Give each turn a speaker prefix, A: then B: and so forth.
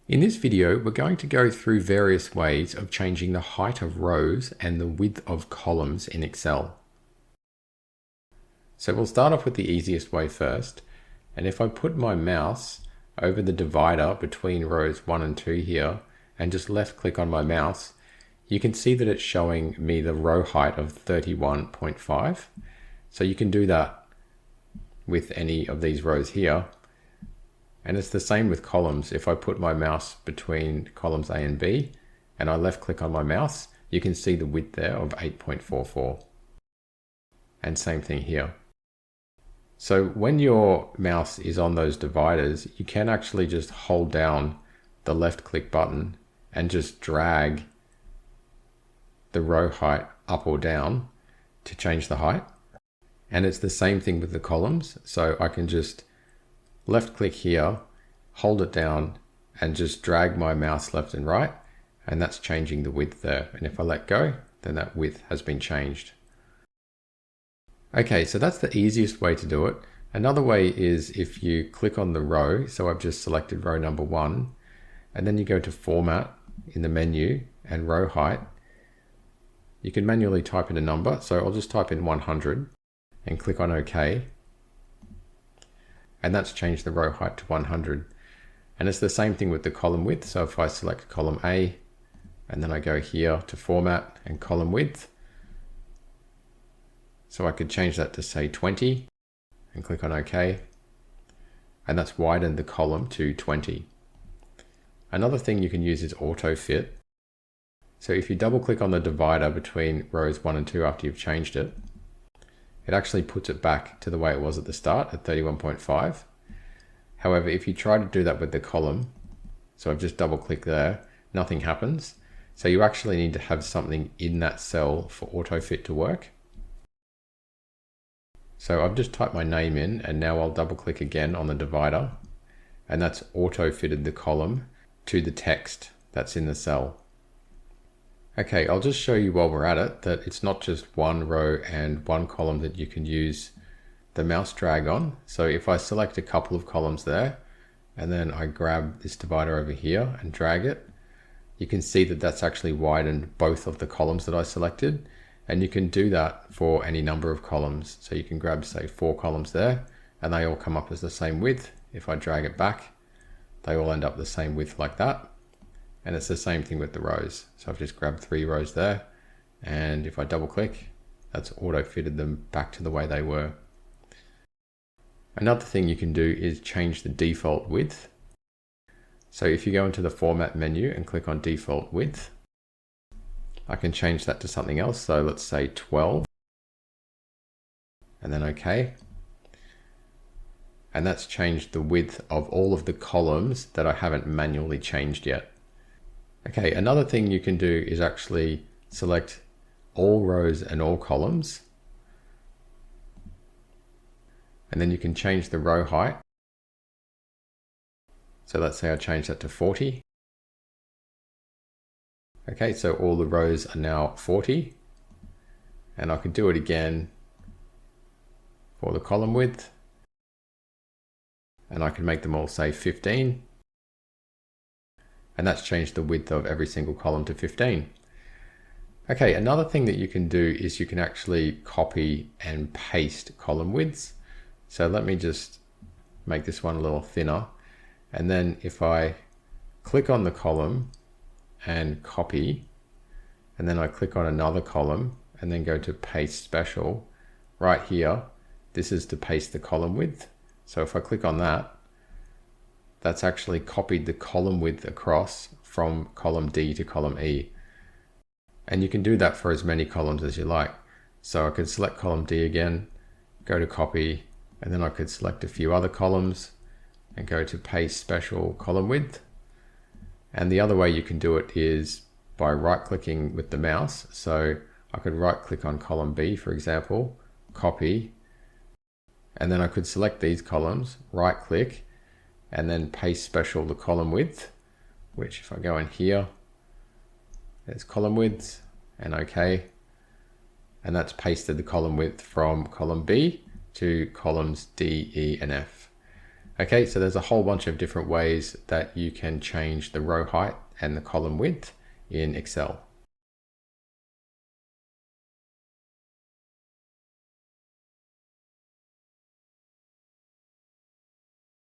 A: In this video, we're going to go through various ways of changing the height of rows and the width of columns in Excel. So we'll start off with the easiest way first. And if I put my mouse over the divider between rows 1 and 2 here, and just left click on my mouse, you can see that it's showing me the row height of 31.5. So you can do that with any of these rows here. And it's the same with columns. If I put my mouse between columns A and B and I left click on my mouse, you can see the width there of 8.44. And same thing here. So when your mouse is on those dividers, you can actually just hold down the left click button and just drag the row height up or down to change the height. And it's the same thing with the columns. So I can just left click here, hold it down and just drag my mouse left and right, and that's changing the width there. And if I let go, then that width has been changed. Okay, so that's the easiest way to do it. Another way is if you click on the row, so I've just selected row number 1, and then you go to Format in the menu and row height. You can manually type in a number, so I'll just type in 100 and click on OK. And that's changed the row height to 100. And it's the same thing with the column width. So if I select column A and then I go here to Format and column width, so I could change that to say 20 and click on OK. And that's widened the column to 20. Another thing you can use is AutoFit. So if you double click on the divider between rows 1 and 2 after you've changed it, it actually puts it back to the way it was at the start at 31.5. However, if you try to do that with the column, so I've just double clicked there, nothing happens. So you actually need to have something in that cell for AutoFit to work. So I've just typed my name in and now I'll double click again on the divider, and that's auto-fitted the column to the text that's in the cell. Okay, I'll just show you while we're at it that it's not just one row and one column that you can use the mouse drag on. So if I select a couple of columns there and then I grab this divider over here and drag it, you can see that that's actually widened both of the columns that I selected. And you can do that for any number of columns. So you can grab, say, 4 columns there and they all come up as the same width. If I drag it back, they all end up the same width like that. And it's the same thing with the rows. So I've just grabbed 3 rows there. And if I double click, that's auto fitted them back to the way they were. Another thing you can do is change the default width. So if you go into the Format menu and click on Default Width, I can change that to something else. So let's say 12 and then OK. And that's changed the width of all of the columns that I haven't manually changed yet. Okay, another thing you can do is actually select all rows and all columns. And then you can change the row height. So let's say I change that to 40. Okay, so all the rows are now 40. And I could do it again for the column width. And I can make them all say 15. And that's changed the width of every single column to 15. Okay, another thing that you can do is you can actually copy and paste column widths. So let me just make this one a little thinner. And then if I click on the column and copy, and then I click on another column and then go to paste special, right here, this is to paste the column width. So if I click on that, that's actually copied the column width across from column D to column E. And you can do that for as many columns as you like. So I could select column D again, go to copy, and then I could select a few other columns and go to paste special column width. And the other way you can do it is by right clicking with the mouse. So I could right click on column B, for example, copy, and then I could select these columns, right click, and then paste special the column width, which if I go in here, there's column width and OK. And that's pasted the column width from column B to columns D, E, and F. Okay, so there's a whole bunch of different ways that you can change the row height and the column width in Excel.